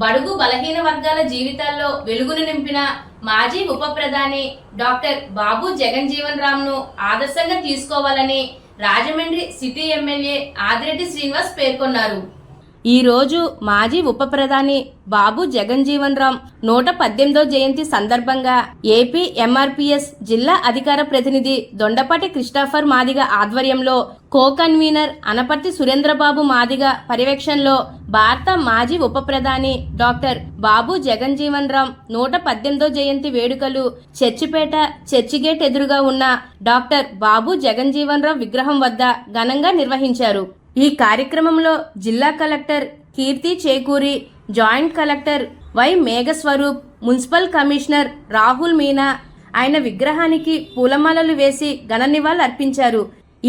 బడుగు బలహీన వర్గాల జీవితాల్లో వెలుగును నింపిన మాజీ ఉప ప్రధాని డాక్టర్ బాబు జగన్జీవన్ రామ్ను ఆదర్శంగా తీసుకోవాలని రాజమండ్రి సిటీ ఎమ్మెల్యే ఆదిరెడ్డి శ్రీనివాస్ పేర్కొన్నారు. ఈరోజు మాజీ ఉప ప్రధాని బాబు జగన్జీవన్ రామ్ 118వ జయంతి సందర్భంగా ఏపీ ఎంఆర్పీఎస్ జిల్లా అధికార ప్రతినిధి దొండపాటి క్రిస్టోఫర్ మాదిగ ఆధ్వర్యంలో కో కన్వీనర్ అనపర్తి సురేంద్రబాబు మాదిగ పర్యవేక్షణలో భారత మాజీ ఉప ప్రధాని డాక్టర్ బాబు జగన్జీవన్ రామ్ 118వ జయంతి వేడుకలు చర్చిపేట చర్చిగేట్ ఎదురుగా ఉన్న డాక్టర్ బాబు జగన్జీవన్ రామ్ విగ్రహం వద్ద ఘనంగా నిర్వహించారు. ఈ కార్యక్రమంలో జిల్లా collector Keerthi Chekuri, joint collector Y Meghaswaroop, municipal commissioner Rahul Meena ఆయన విగ్రహానికి పూలమాలలు వేసి ఘన నివాళులు అర్పించారు.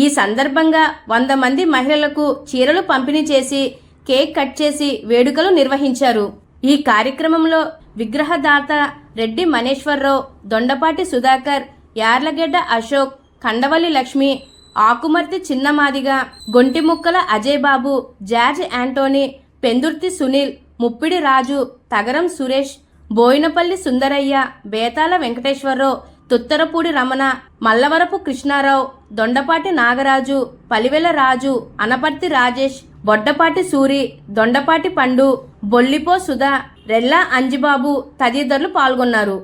ఈ సందర్భంగా 100 మంది మహిళలకు చీరలు పంపిణీ చేసి కేక్ కట్ చేసి వేడుకలు నిర్వహించారు. ఈ కార్యక్రమంలో విగ్రహదాత రెడ్డి మనేశ్వరరావు, దొండపాటి సుధాకర్, యార్లగడ్డ అశోక్, కండవల్లి లక్ష్మి, ఆకుమర్తి చిన్నమాదిగా, గొంటిముక్కల అజయ్ బాబు, జార్జ్ యాంటోనీ, పెందుర్తి సునీల్, ముప్పిడి రాజు, తగరం సురేష్, బోయినపల్లి సుందరయ్య, బేతాల వెంకటేశ్వరరావు, తుత్తరపూడి రమణ, మల్లవరపు కృష్ణారావు, దొండపాటి నాగరాజు, పలివెల రాజు, అనపర్తి రాజేష్, బొడ్డపాటి సూరి, దొండపాటి పండు, బొల్లిపో సుధా, రెల్లా అంజిబాబు తదితరులు పాల్గొన్నారు.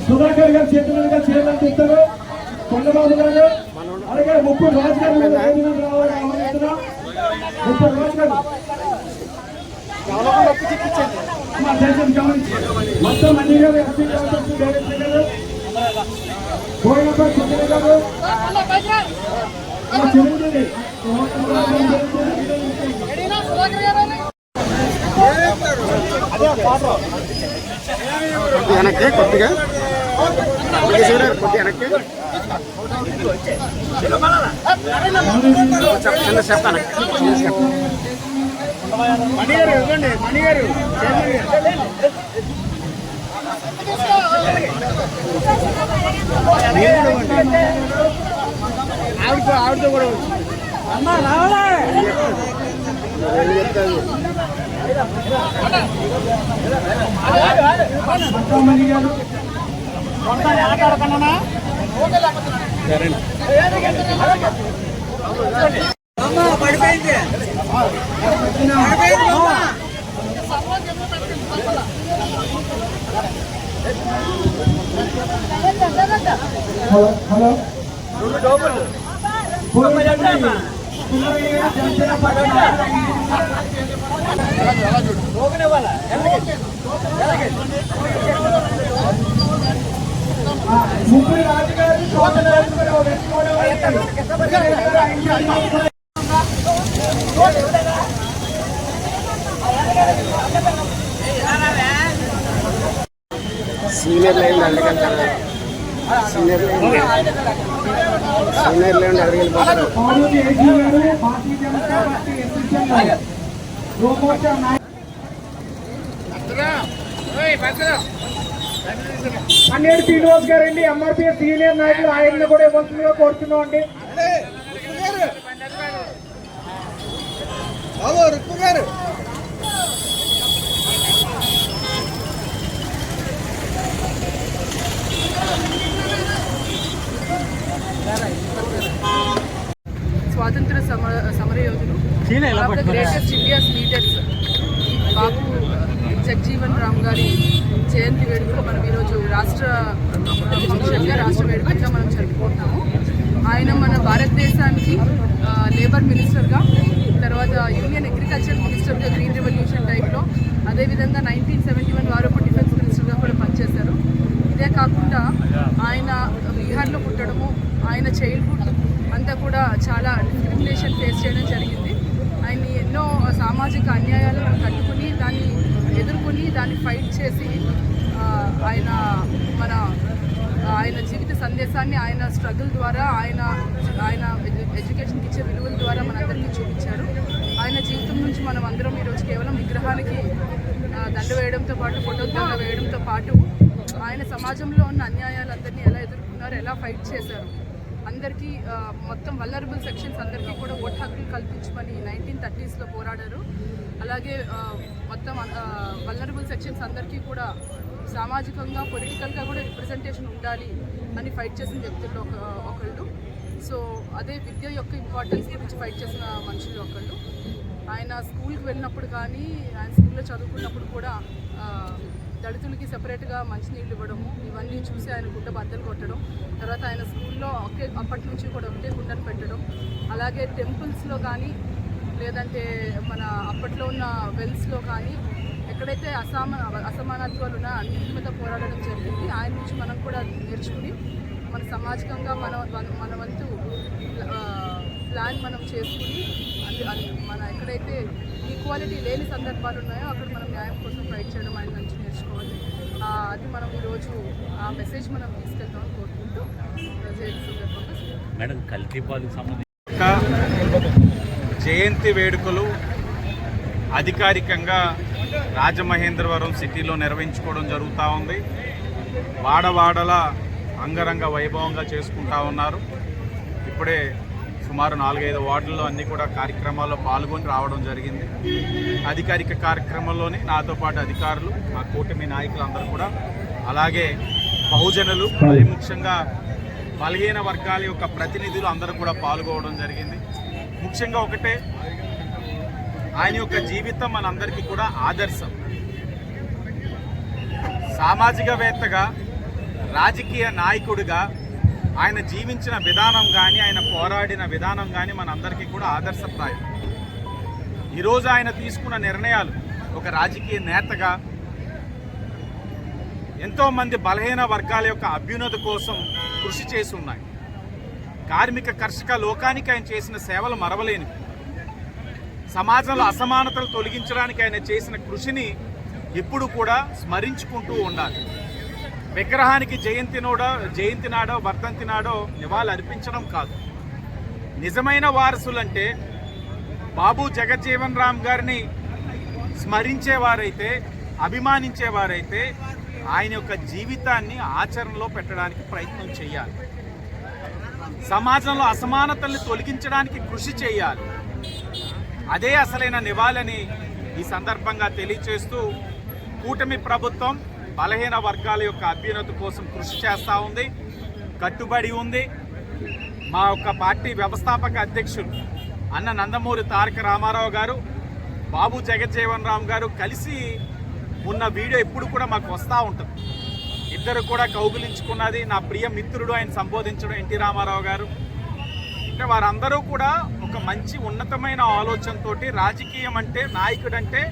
సుధాకర్ గారు చేతులుగా చేయమని చెప్తారు. కొండబాబు గారు అలాగే 30 రాజు గారు 30 రాజు గారు మొత్తం అన్ని గారు ఎంపీ గారు పోయినప్పుడు సుందరి గారు చిరంజీవి వెనక్కి కొద్దిగా కొద్ది వెనక్కి చిన్న చెప్తాను. మణిగారు ఇవ్వండి, మణిగారు ఆవిడతో కూడా అమ్మా రావాలా పడిపోయింది. హలో ముప్పై రాజుగారు సీనియర్ లైన్ అడగలుగుతారు. సీనియర్ లైన్ అడగలిపోతారు. అన్నేడు శ్రీనివాస్ గారండి, ఎంఆర్పీఎస్ సీనియర్ నాయకులు, ఆయన్ని కూడా ఇవ్వాల్సిందిగా కోరుతున్నాం అండి. స్వాతంత్ర సమరయోధులు, గ్రేటెస్ట్ ఇండియాస్ లీడర్స్ బాబు జగజీవన్ రామ్ గారి జయంతి వేడుకలు మనం ఈరోజు రాష్ట్ర వేడుకగా మనం జరుపుకుంటున్నాము. ఆయన మన భారతదేశానికి లేబర్ మినిస్టర్గా, తర్వాత యూనియన్ అగ్రికల్చర్ మినిస్టర్గా గ్రీన్ రెవల్యూషన్ టైంలో, అదేవిధంగా 1971 వారు డిఫెన్స్ మినిస్టర్గా కూడా పనిచేశారు. ఇదే కాకుండా ఆయన బీహార్లో పుట్టడము, ఆయన చైల్డ్హుడ్ అంతా కూడా చాలా డిస్క్రిమినేషన్ ఫేస్ చేయడం జరిగింది. ఆయన ఎన్నో సామాజిక అన్యాయాలను తట్టుకుని దాన్ని ఎదుర్కొని దాన్ని ఫైట్ చేసి ఆయన జీవిత సందేశాన్ని ఆయన స్ట్రగుల్ ద్వారా ఆయన ఎడ్యుకేషన్కి ఇచ్చే విలువల ద్వారా మనందరికీ చూపించారు. ఆయన జీవితం నుంచి మనం అందరం ఈరోజు కేవలం విగ్రహానికి దండ వేయడంతో పాటు ఫోటోలు దండ వేయడంతో పాటు ఆయన సమాజంలో ఉన్న అన్యాయాలందరినీ ఎలా ఎదుర్కొన్నారు, ఎలా ఫైట్ చేశారు అందరికీ మొత్తం వల్నరబుల్ సెక్షన్స్ అందరికీ కూడా ఓటు హక్కులు కల్పించమని 1930s పోరాడారు. అలాగే మొత్తం వల్నరబుల్ సెక్షన్స్ అందరికీ కూడా సామాజికంగా పొలిటికల్గా కూడా రిప్రజెంటేషన్ ఉండాలి అని ఫైట్ చేసిన వ్యక్తుల్లో ఒకళ్ళు. సో అదే విద్య యొక్క ఇంపార్టెన్స్ గురించి ఫైట్ చేసిన మనుషులు ఒకళ్ళు. ఆయన స్కూల్కి వెళ్ళినప్పుడు కానీ ఆయన స్కూల్లో చదువుకున్నప్పుడు కూడా దళితులకి సెపరేట్గా మంచినీళ్ళు ఇవ్వడము ఇవన్నీ చూసి ఆయన గుడ్డ బద్దలు కొట్టడం. తర్వాత ఆయన స్కూల్లో అప్పటి నుంచి కూడా ఒకటే గుండెను పెట్టడం. అలాగే టెంపుల్స్లో కానీ లేదంటే మన అప్పట్లో ఉన్న వెల్స్లో కానీ ఎక్కడైతే అసమానత్వాలు ఉన్నా అన్నింటి మీద పోరాడడం జరిగింది. ఆయన నుంచి మనం కూడా నేర్చుకుని మన సామాజికంగా మన వంతు ప్లాన్ మనం చేసుకుని మన ఎక్కడైతే ఈక్వాలిటీ లేని సందర్భాలు ఉన్నాయో అక్కడ మనం న్యాయం కోసం ఫైట్ చేయడం ఆయన నుంచి నేర్చుకోవాలి. అది మనం ఈరోజు ఆ మెసేజ్ మనం తీసుకెళ్తామని కోరుకుంటూ మేడం కల్తీపాలకు సంబంధించి జయంతి వేడుకలు అధికారికంగా రాజమహేంద్రవరం సిటీలో నిర్వహించుకోవడం జరుగుతూ ఉంది. వాడవాడల అంగరంగ వైభవంగా చేసుకుంటా ఉన్నారు. ఇప్పుడే సుమారు 4-5 వార్డుల్లో అన్నీ కూడా కార్యక్రమాల్లో పాల్గొని రావడం జరిగింది. అధికారిక కార్యక్రమంలోని నాతో పాటు అధికారులు, మా కూటమి నాయకులు అందరూ కూడా, అలాగే బహుజనులు, మరి ముఖ్యంగా బలహీన వర్గాల యొక్క ప్రతినిధులు అందరూ కూడా పాల్గొనడం జరిగింది. ముఖ్యంగా ఒకటే, ఆయన యొక్క జీవితం మనందరికీ కూడా ఆదర్శం. సామాజికవేత్తగా, రాజకీయ నాయకుడిగా ఆయన జీవించిన విధానం కానీ ఆయన పోరాడిన విధానం కానీ మనందరికీ కూడా ఆదర్శప్రాయం. ఈరోజు ఆయన తీసుకున్న నిర్ణయాలు ఒక రాజకీయ నేతగా ఎంతోమంది బలహీన వర్గాల యొక్క అభ్యున్నతి కోసం కృషి చేసి ఉన్నాయి. కార్మిక కర్షక లోకానికి ఆయన చేసిన సేవలు మరవలేనివి. సమాజంలో అసమానతలు తొలగించడానికి ఆయన చేసిన కృషిని ఎప్పుడు కూడా స్మరించుకుంటూ ఉండాలి. విగ్రహానికి జయంతి నాడో వర్ధంతి నాడో నివాళులు అర్పించడం కాదు. నిజమైన వారసులంటే బాబు జగజ్జీవన్ రామ్ గారిని స్మరించేవారైతే, అభిమానించేవారైతే ఆయన యొక్క జీవితాన్ని ఆచరణలో పెట్టడానికి ప్రయత్నం చేయాలి. సమాజంలో అసమానతల్ని తొలగించడానికి కృషి చేయాలి. అదే అసలైన నివాళని ఈ సందర్భంగా తెలియచేస్తూ, కూటమి ప్రభుత్వం బలహీన వర్గాల యొక్క అభ్యున్నతి కోసం కృషి చేస్తూ ఉంది, కట్టుబడి ఉంది. మా యొక్క పార్టీ వ్యవస్థాపక అధ్యక్షులు అన్న నందమూరి తారక రామారావు గారు, బాబు జగజ్జీవన్ రామ్ గారు కలిసి ఉన్న వీడియో ఎప్పుడు కూడా మాకు వస్తూ ఉంటుంది. ఇద్దరు కూడా కౌగులించుకున్నది, నా ప్రియ మిత్రుడు ఆయన సంబోధించడం ఎన్టీ రామారావు గారు. అంటే వారందరూ కూడా ఒక మంచి ఉన్నతమైన ఆలోచనతో, రాజకీయం అంటే, నాయకుడంటే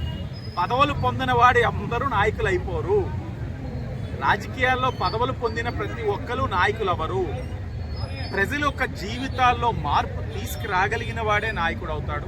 పదవులు పొందిన వాడి అందరూ నాయకులు అయిపోరు. రాజకీయాల్లో పదవులు పొందిన ప్రతి ఒక్కరు నాయకులు అవ్వరు. ప్రజల యొక్క జీవితాల్లో మార్పు తీసుకురాగలిగిన వాడే నాయకుడు అవుతాడు.